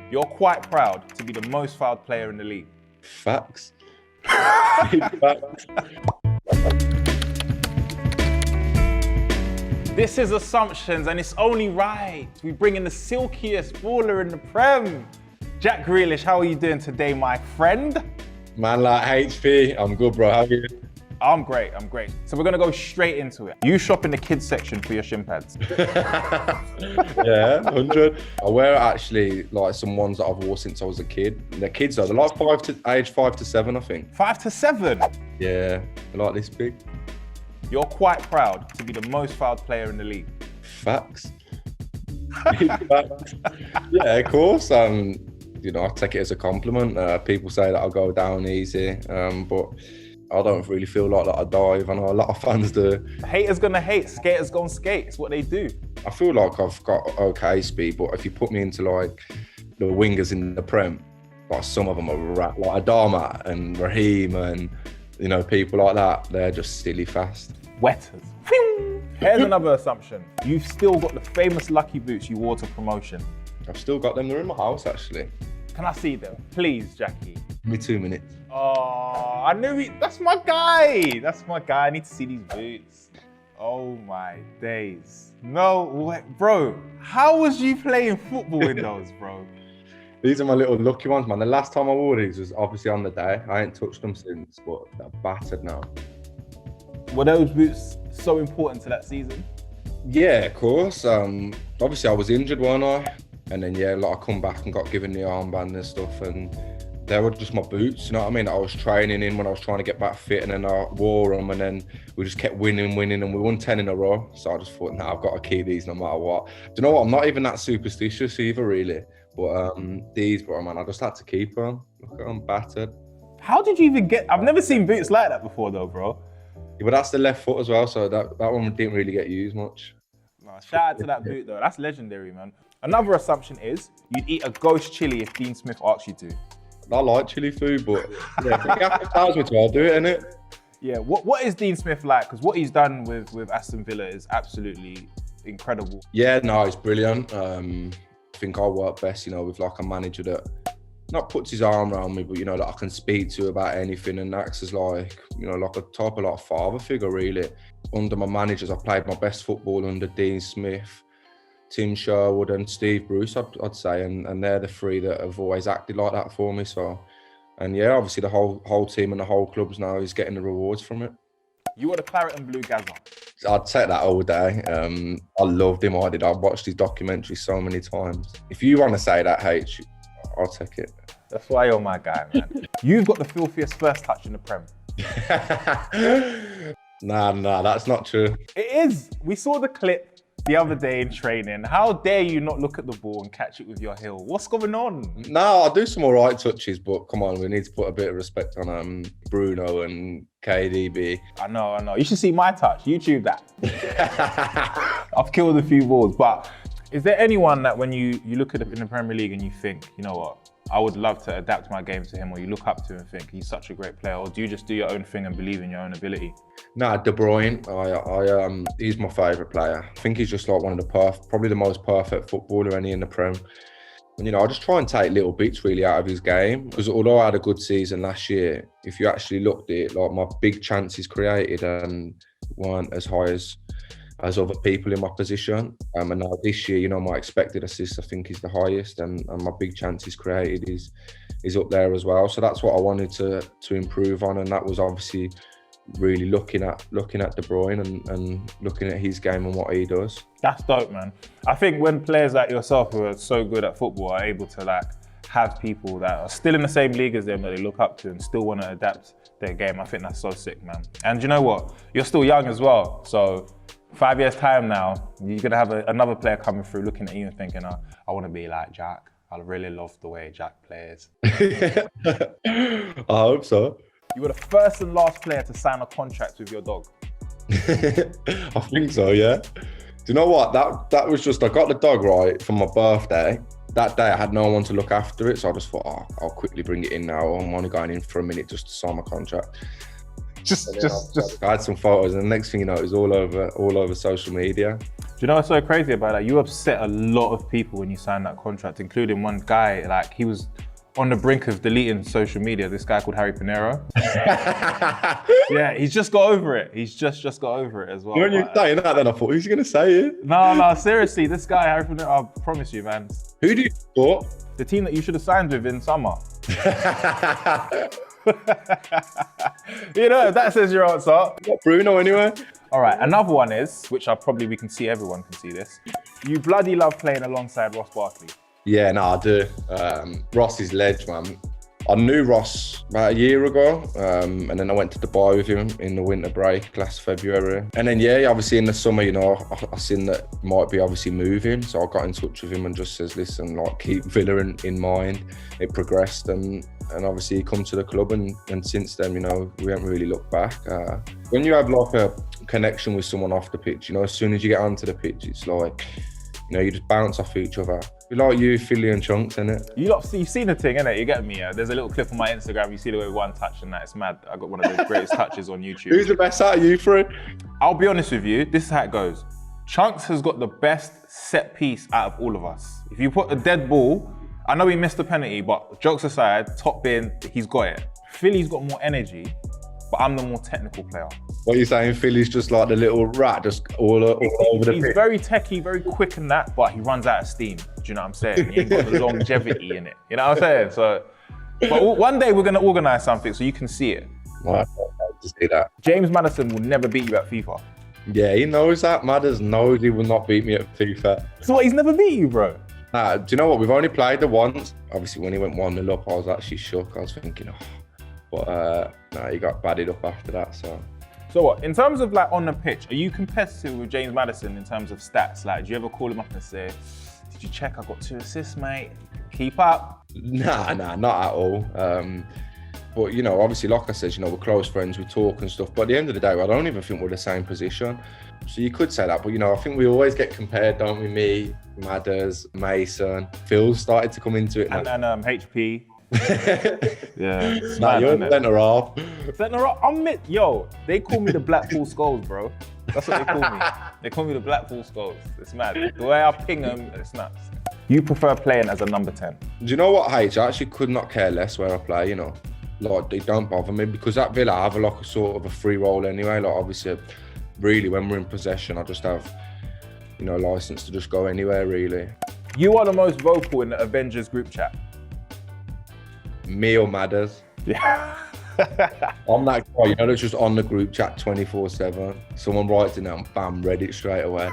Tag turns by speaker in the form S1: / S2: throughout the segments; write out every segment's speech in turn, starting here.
S1: You're quite proud to be the most fouled player in the league.
S2: Facts. Facts.
S1: This is Assumptions, and it's only right. We bring in the silkiest baller in the Prem. Jack Grealish, how are you doing today, my friend?
S2: Man, like HP, I'm good, bro. How are you?
S1: I'm great. So we're gonna go straight into it. You shop in the kids section for your shinpads.
S2: Yeah, 100. I wear actually like some ones that I've worn since I was a kid. They're kids though. They're like age 5 to 7, I think.
S1: 5 to 7?
S2: Yeah, they're like this big.
S1: You're quite proud to be the most fouled player in the league.
S2: Facts. Facts. Yeah, of course. You know, I take it as a compliment. People say that I go down easy, but I don't really feel like that I dive. I know a lot of fans do.
S1: Haters gonna hate, skaters gonna skate. It's what they do.
S2: I feel like I've got okay speed, but if you put me into like the wingers in the Prem, like some of them are rap, like Adama and Raheem and, you know, people like that, they're just silly fast.
S1: Wetters. Here's another assumption. You've still got the famous lucky boots you wore to promotion.
S2: I've still got them. They're in my house, actually.
S1: Can I see them? Please, Jackie.
S2: Give me 2 minutes.
S1: Oh, I knew it. That's my guy. I need to see these boots. Oh my days. No way. Bro, how was you playing football in those, bro?
S2: These are my little lucky ones, man. The last time I wore these was obviously on the day. I ain't touched them since, but they're battered now.
S1: Were those boots so important to that season?
S2: Yeah, of course. Obviously I was injured, weren't I? And then, yeah, like I come back and got given the armband and stuff, and they were just my boots, you know what I mean? I was training in when I was trying to get back fit, and then I wore them, and then we just kept winning, and we won 10 in a row. So I just thought, nah, I've got to keep these no matter what. Do you know what? I'm not even that superstitious either, really. But these, bro, man, I just had to keep them. Look at them, battered.
S1: How did you even get? I've never seen boots like that before, though, bro.
S2: Yeah, but that's the left foot as well, so that one didn't really get used much.
S1: No, shout out to that boot, though. That's legendary, man. Another assumption is you'd eat a ghost chili if Dean Smith asked you to.
S2: I like chili food, but yeah, if the gaffer tells me to, I'll do it, innit?
S1: Yeah, what is Dean Smith like? Because what he's done with Aston Villa is absolutely incredible.
S2: Yeah, no, it's brilliant. I think I work best, you know, with like a manager that not puts his arm around me, but, you know, that I can speak to about anything, and acts as like, you know, like a type of like father figure, really. Under my managers, I played my best football under Dean Smith, Tim Sherwood and Steve Bruce, I'd say, and they're the three that have always acted like that for me. So, and yeah, obviously the whole team and the whole clubs now is getting the rewards from it.
S1: You were the claret and blue Gazza.
S2: I'd take that all day. I loved him. I did. I watched his documentary so many times. If you want to say that, H, I'll take it.
S1: That's why you're my guy, man. You've got the filthiest first touch in the Prem.
S2: Nah, that's not true.
S1: It is. We saw the clip the other day in training. How dare you not look at the ball and catch it with your heel? What's going on?
S2: No, I'll do some all right touches, but come on, we need to put a bit of respect on Bruno and KDB.
S1: I know. You should see my touch. YouTube that. I've killed a few balls, but is there anyone that when you look at it in the Premier League and you think, you know what, I would love to adapt my game to him, or you look up to him and think he's such a great player, or do you just do your own thing and believe in your own ability?
S2: Nah, De Bruyne, he's my favourite player. I think he's just like one of the probably the most perfect footballer any in the Prem. And, you know, I just try and take little bits really out of his game, because although I had a good season last year, if you actually looked at it, like my big chances created weren't as high as other people in my position. And now this year, you know, my expected assists I think is the highest, and my big chances created is up there as well. So that's what I wanted to improve on, and that was obviously really looking at De Bruyne and looking at his game and what he does.
S1: That's dope, man. I think when players like yourself who are so good at football are able to like have people that are still in the same league as them that they look up to and still want to adapt their game, I think that's so sick, man. And you know what? You're still young as well, so 5 years time now, you're gonna have another player coming through looking at you and thinking, I want to be like Jack. I really love the way Jack plays.
S2: I hope so.
S1: You were the first and last player to sign a contract with your dog.
S2: I think so, yeah. Do you know what? That was just, I got the dog right for my birthday. That day I had no one to look after it, so I just thought, I'll quickly bring it in now. I'm only going in for a minute just to sign my contract.
S1: Just
S2: I had some photos, and the next thing you know, it was all over social media.
S1: you know what's so crazy about that? You upset a lot of people when you signed that contract, including one guy, like he was on the brink of deleting social media, this guy called Harry Pinero. Yeah, he's just got over it. He's just got over it as well.
S2: When you're saying that, then I thought, who's going to say it?
S1: No, seriously, this guy, Harry Pinero, I promise you, man.
S2: Who do you support?
S1: The team that you should have signed with in summer. You know, that says your answer.
S2: Not Bruno anyway.
S1: All right, another one is, which we can see, everyone can see this. You bloody love playing alongside Ross Barkley.
S2: Yeah, no, I do. Ross is ledge, man. I knew Ross about a year ago, and then I went to Dubai with him in the winter break last February. And then, yeah, obviously in the summer, you know, I seen that might be obviously moving. So I got in touch with him and just says, listen, like, keep Villa in mind. It progressed and obviously he come to the club and since then, you know, we haven't really looked back. When you have like a connection with someone off the pitch, you know, as soon as you get onto the pitch, it's like, you know, you just bounce off each other. We like you, Philly and Chunks, innit? You've
S1: seen the thing, innit? You get me? There's a little clip on my Instagram. You see the way one touch and that. It's mad. I got one of the greatest touches on YouTube.
S2: Who's the best out of you three?
S1: I'll be honest with you. This is how it goes. Chunks has got the best set piece out of all of us. If you put a dead ball, I know he missed the penalty, but jokes aside, top bin, he's got it. Philly's got more energy, but I'm the more technical player.
S2: What are you saying? Philly's just like the little rat, just all over the pitch?
S1: He's very techie, very quick in that, but he runs out of steam. Do you know what I'm saying? He ain't got the longevity in it. You know what I'm saying? So, but one day we're going to organise something so you can see it.
S2: Right, I'd to see that.
S1: James Maddison will never beat you at FIFA.
S2: Yeah, he knows that. Madders knows he will not beat me at FIFA.
S1: So what, he's never beat you, bro?
S2: Do you know what? We've only played the once. Obviously, when he went 1-0 up, I was actually shook. I was thinking, but no, he got badded up after that, so.
S1: So what, in terms of like on the pitch, are you competitive with James Maddison in terms of stats? Like, do you ever call him up and say, did you check I got 2 assists, mate? Keep up?
S2: Nah, not at all. But, you know, obviously, like I said, you know, we're close friends, we talk and stuff. But at the end of the day, I don't even think we're the same position. So you could say that, but, you know, I think we always get compared, don't we? Me, Madders, Mason, Phil started to come into it.
S1: And HP. Yeah.
S2: Nah, you're centre half.
S1: Centre half? Yo, they call me the Blackpool Skulls, bro. That's what they call me. They call me the Blackpool Skulls. It's mad. The way I ping them, it's nuts. You prefer playing as a number 10?
S2: Do you know what, H? I actually could not care less where I play, you know. Like, they don't bother me because at Villa, I have like a sort of a free role anyway. Like, obviously, really, when we're in possession, I just have, you know, license to just go anywhere, really.
S1: You are the most vocal in the Avengers group chat.
S2: Me or Madders?
S1: Yeah.
S2: I'm that guy, you know, that's just on the group chat 24/7. Someone writes it down, bam, read it straight away.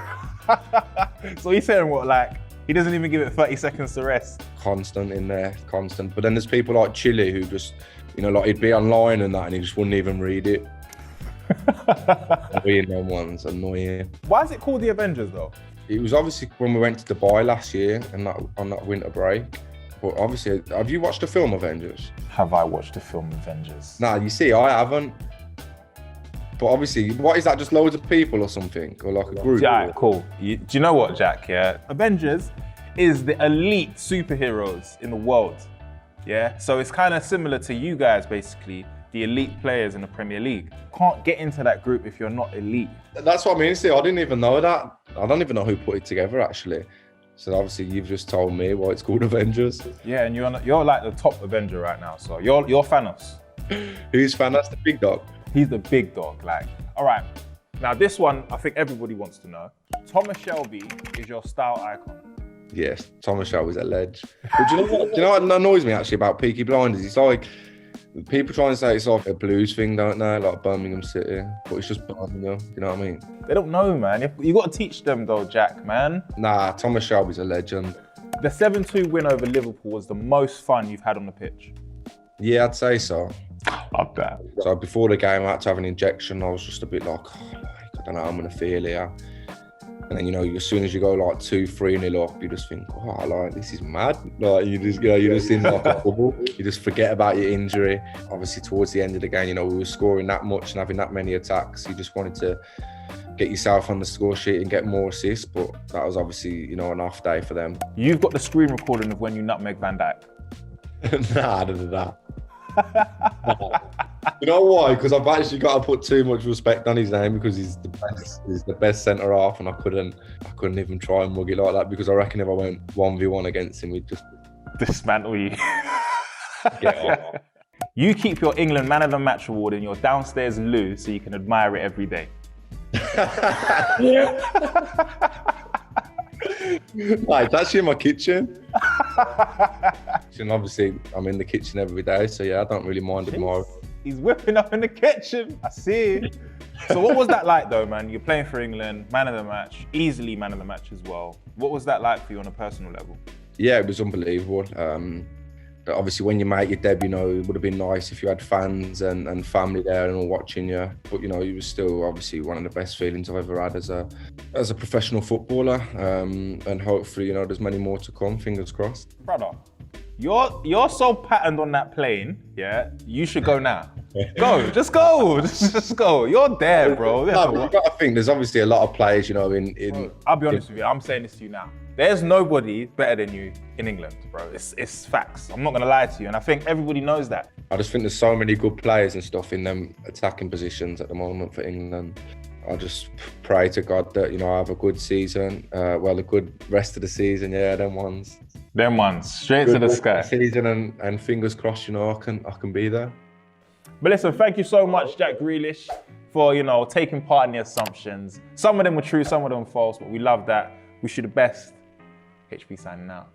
S1: So he's saying what, like, he doesn't even give it 30 seconds to rest?
S2: Constant in there, constant. But then there's people like Chile who just, you know, like he'd be online and that and he just wouldn't even read it. Annoying them ones, annoying.
S1: Why is it called the Avengers though?
S2: It was obviously when we went to Dubai last year and on that winter break. But obviously, have you watched the film Avengers?
S1: Have I watched the film Avengers?
S2: Nah, you see, I haven't. But obviously, what is that, just loads of people or something? Or like a group?
S1: Yeah, cool. Do you know what, Jack, yeah? Avengers is the elite superheroes in the world, yeah? So it's kind of similar to you guys, basically, the elite players in the Premier League. Can't get into that group if you're not elite.
S2: That's what I mean, see, I didn't even know that. I don't even know who put it together, actually. So obviously, you've just told me why it's called Avengers.
S1: Yeah, and you're like the top Avenger right now, so you're Thanos.
S2: Who's Thanos? The big dog?
S1: He's the big dog, like. All right, now this one, I think everybody wants to know. Thomas Shelby is your style icon.
S2: Yes, Thomas Shelby's a ledge. But do you know what annoys me actually about Peaky Blinders? It's like, people try and say it's like a blues thing, don't they? Like Birmingham City, but it's just Birmingham, you know what I mean?
S1: They don't know, man. You got to teach them though, Jack, man.
S2: Nah, Thomas Shelby's a legend.
S1: The 7-2 win over Liverpool was the most fun you've had on the pitch.
S2: Yeah, I'd say so.
S1: Love that.
S2: So before the game, I had to have an injection. I was just a bit like, I don't know how I'm going to feel here. And then, you know, as soon as you go like 2-3-0 up, you just think, oh, like, this is mad. Like, you just in like a bubble. You just forget about your injury. Obviously, towards the end of the game, you know, we were scoring that much and having that many attacks. You just wanted to get yourself on the score sheet and get more assists. But that was obviously, you know, an off day for them.
S1: You've got the screen recording of when you nutmeg Van Dijk.
S2: Nah, I did that. You know why? Because I've actually got to put too much respect on his name because he's the best centre half, and I couldn't even try and mug it like that because I reckon if I went 1v1 against him, he'd just
S1: dismantle you.
S2: get off.
S1: You keep your England Man of the Match award in your downstairs loo so you can admire it every day.
S2: Like, it's actually in my kitchen. And obviously, I'm in the kitchen every day, so yeah, I don't really mind it more.
S1: He's whipping up in the kitchen. I see. So what was that like though, man? You're playing for England, Man of the Match, easily Man of the Match as well. What was that like for you on a personal level?
S2: Yeah, it was unbelievable. But obviously, when you make your debut, it would have been nice if you had fans and family there and all watching you. But it was still obviously one of the best feelings I've ever had as a professional footballer. And hopefully, there's many more to come. Fingers crossed.
S1: Brother, you're so patterned on that plane. Yeah, you should go now. Go, just go, just go. You're there, bro.
S2: No, but you've got to think there's obviously a lot of players, in.
S1: I'll be honest with you. I'm saying this to you now. There's nobody better than you in England, bro. It's facts. I'm not gonna lie to you, and I think everybody knows that.
S2: I just think there's so many good players and stuff in them attacking positions at the moment for England. I just pray to God that I have a good season, a good rest of the season. Yeah, them ones.
S1: Them ones, straight to the sky.
S2: Season and fingers crossed, I can be there.
S1: But listen, thank you so much, Jack Grealish, for taking part in the assumptions. Some of them were true, some of them false, but we love that. Wish you the best. HP signing out.